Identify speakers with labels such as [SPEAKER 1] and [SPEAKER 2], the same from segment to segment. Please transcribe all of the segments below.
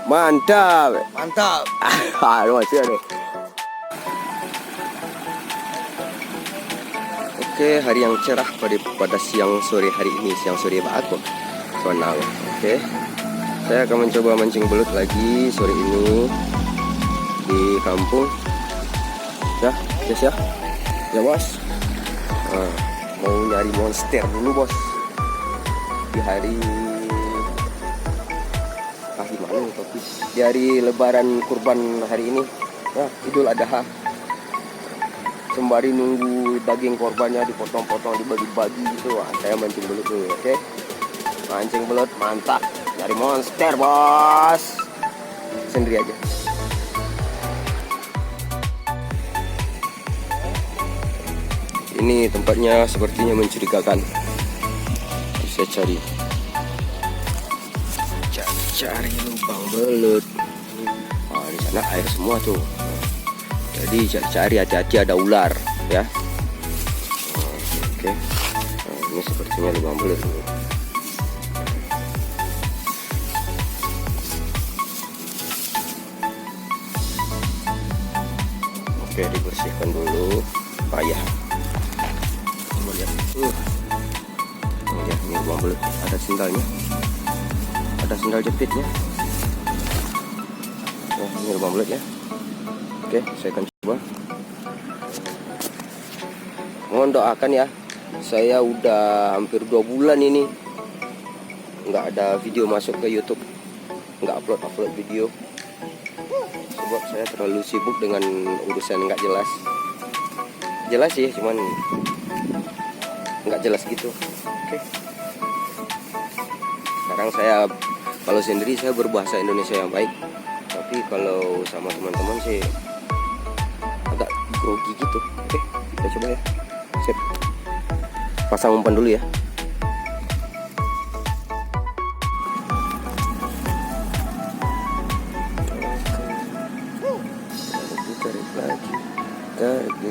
[SPEAKER 1] Mantap.
[SPEAKER 2] Mantap.
[SPEAKER 1] Masih ada. Oke, hari yang cerah pada siang sore hari ini, siang sore aku sonal. Oke, saya akan mencoba mancing belut lagi sore ini di kampung. Ya, guys ya, ya bos. Mau nyari monster dulu bos. Di hari gimana nih tapi di hari Lebaran Kurban hari ini, ya Idul Adha. Sembari nunggu daging korbannya dipotong-potong, dibagi-bagi gitu. Saya mancing belut dulu, oke? Mancing belut, mantap. Cari monster, bos. Sendiri aja. Ini tempatnya sepertinya mencurigakan. Saya cari lubang belut. Di sana air semua tuh. Jadi cari hati-hati ada ular ya. Oke. Ini sepertinya lubang belut. Oke, dibersihkan dulu. Payah. Coba lihat. Ya, ini lubang belut. Ada sendalnya. Ada sendal jepitnya. Oh, ini lubang belut ya. Oke, saya akan coba. Mohon doakan ya. Saya udah hampir 2 bulan ini nggak ada video masuk ke YouTube, nggak upload video. Sebab saya terlalu sibuk dengan urusan nggak jelas. Jelas sih, cuman nggak jelas gitu. Oke. Sekarang saya kalau sendiri saya berbahasa Indonesia yang baik, tapi kalau sama teman-teman sih agak grogi gitu. Oke, kita coba ya. Sip. Pasang umpan dulu ya.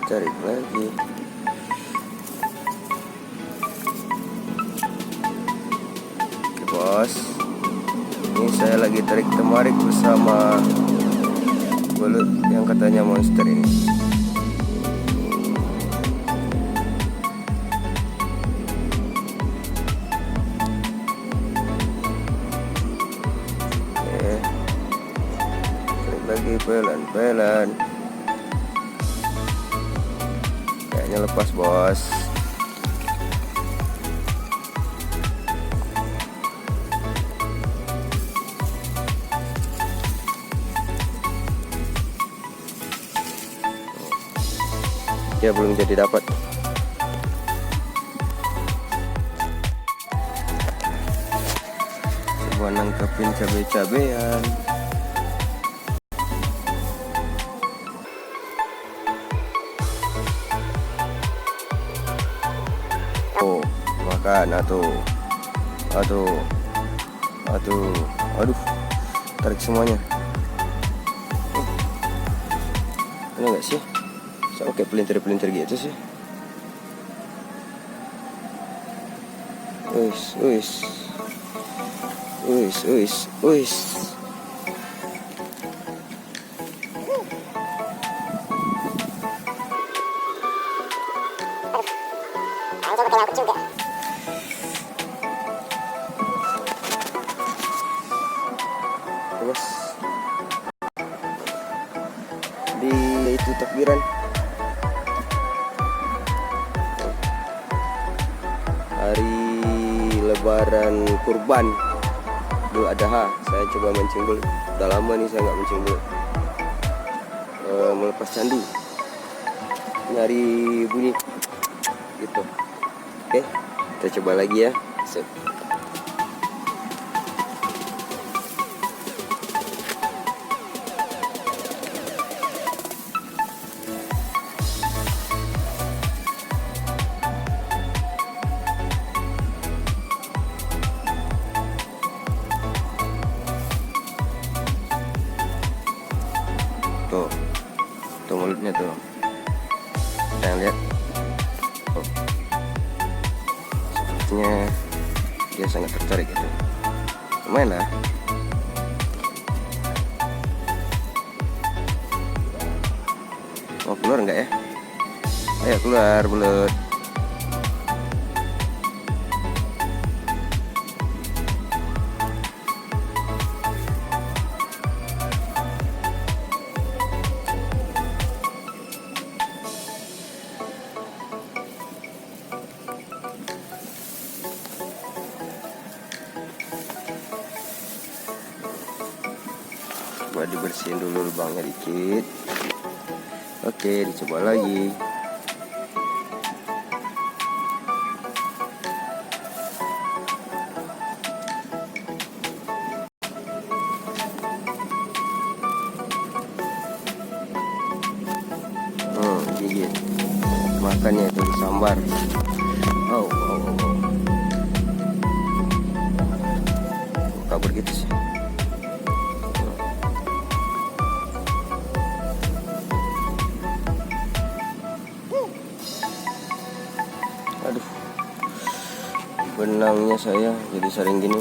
[SPEAKER 1] Tarik lagi. Oke bos, ini saya lagi tarik temarik bersama belut yang katanya monster ini. Oke, tarik lagi pelan-pelan. Kayaknya lepas bos. Ya belum jadi dapat. Coba nangkepin cabai-cabean. Oh, makan aduh. Tarik semuanya. Ini enggak sih? Sama kayak pelintir-pelintir gitu sih. Wis.
[SPEAKER 3] Coba nyangkut juga.
[SPEAKER 1] Bos. Di itu takbiran. Hari Lebaran Kurban Idul Adha, saya coba mancing belut. Udah lama nih saya nggak mancing belut. Melepas candu, nyari bunyi gitu. Oke, kita coba lagi ya. Sip. Tuh mulutnya tuh, yang lihat. Sepertinya dia sangat tertarik gitu. Lumayan lah. Keluar nggak ya? Ayo keluar belut. Coba dibersihin dulu lubangnya dikit. Oke, dicoba lagi. Gigit. Makannya itu disambar. Oh. Kabur gitu sih. Aduh, benangnya saya jadi sering gini.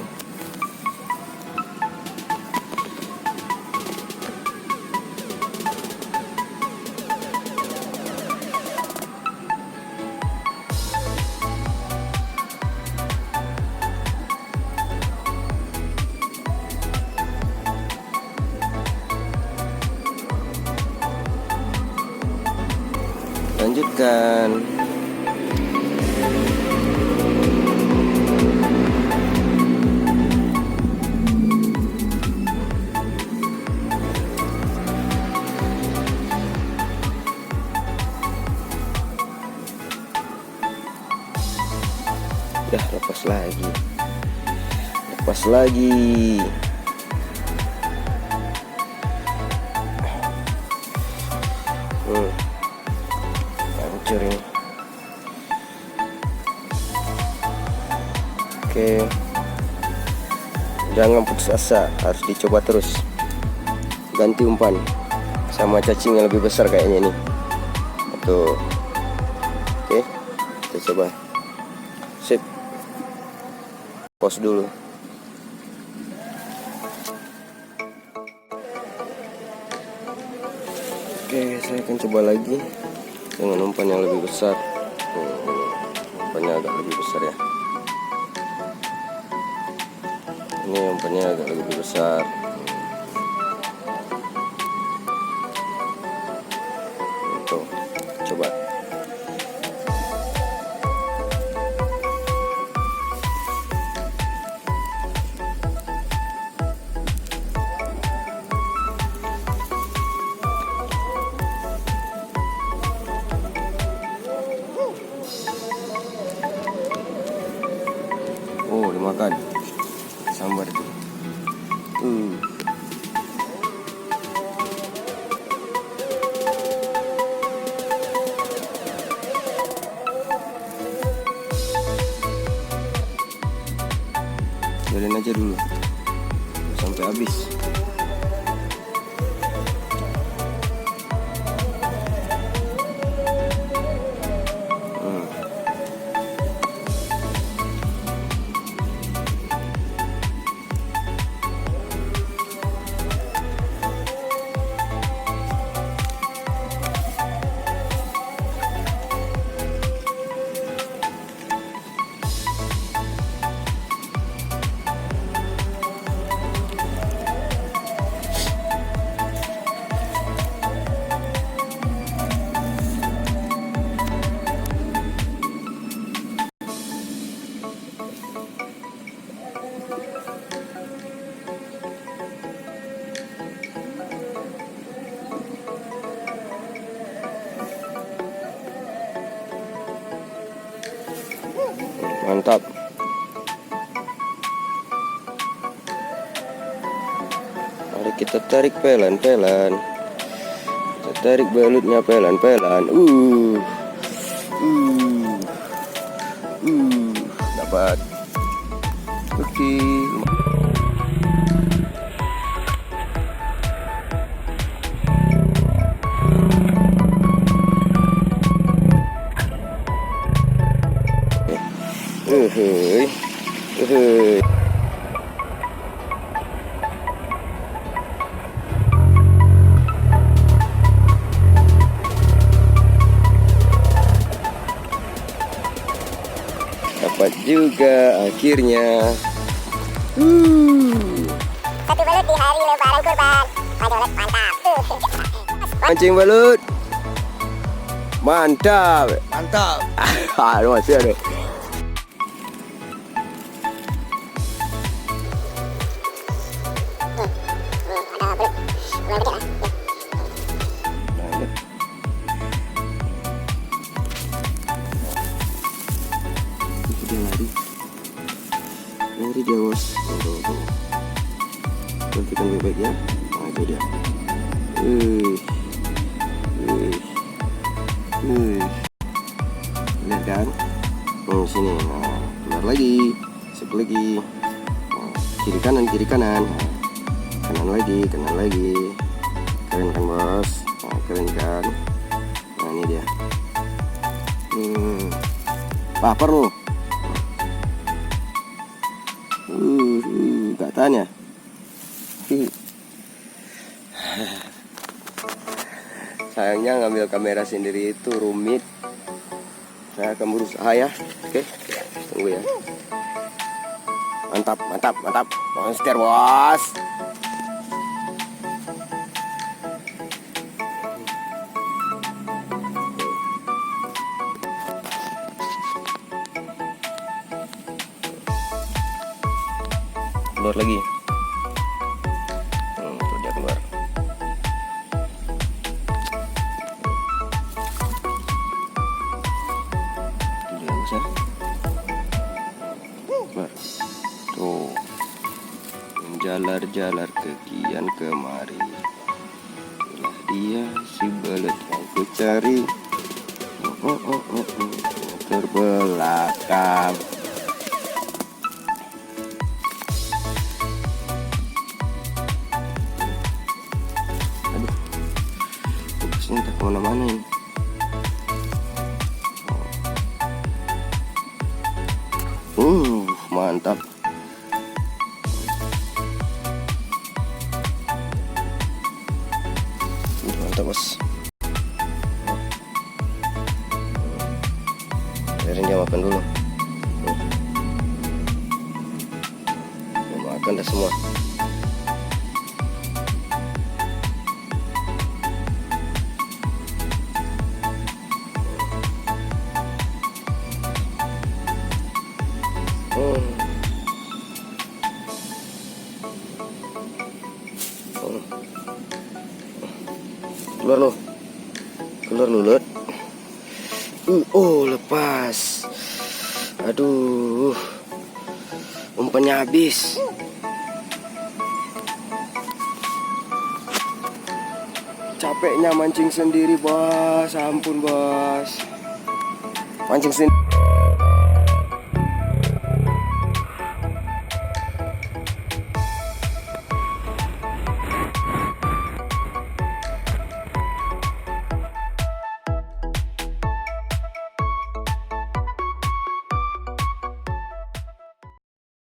[SPEAKER 1] Lanjutkan. Dah, lepas lagi. Hancur ini. Oke, jangan putus asa, harus dicoba terus. Ganti umpan sama cacing yang lebih besar kayaknya ini. Tuh. Oke, kita coba. Sip. Pause dulu. Oke, saya akan coba lagi dengan umpan yang lebih besar. Umpannya agak lebih besar ya. Ini umpannya agak lebih besar. Tuh, coba. Oh, dimakan. Sambar itu. Biarin aja dulu sampai habis. Mantap. Mari kita tarik pelan-pelan. Kita tarik balutnya pelan-pelan. Dapat. Oke. dapat juga akhirnya.
[SPEAKER 3] Satu belut di hari lebaran kurban. Waduh, mantap.
[SPEAKER 1] Mancing belut. Mantap.
[SPEAKER 2] Mantap.
[SPEAKER 1] Aduh, masih ada.
[SPEAKER 3] Ada belut. Lumayan gede lah.
[SPEAKER 1] Dia lari. Lari dia, bos. Tuh. Perhatikan baik-baik ya. Nah, itu dia. Lihat kan? Sini. Nah, keluar lagi. Satu lagi. Nah, kiri kanan. Nah, kanan lagi. Keren kan, bos? Nah, keren kan? Nah, ini dia. Baper lu. Gak tahan ya. Sayangnya ngambil kamera sendiri itu rumit. Saya akan berusaha ya. Oke, tunggu ya. Mantap. Monster, bos. Keluar lagi. Tuh dia keluar. Dia bisa. Keluar. Tuh. Menjalar-jalar ke kian kemari. Itulah dia si belut yang ku cari. Terbelakang. Entah kemana-mana ini. Mantap. Mantap, bos. Biarin dia makan dulu. Dia makan dah semua. Keluar lu, Lut. Lepas. Aduh, umpannya habis. Capeknya mancing sendiri, bos. Ampun, bos. Mancing sendiri.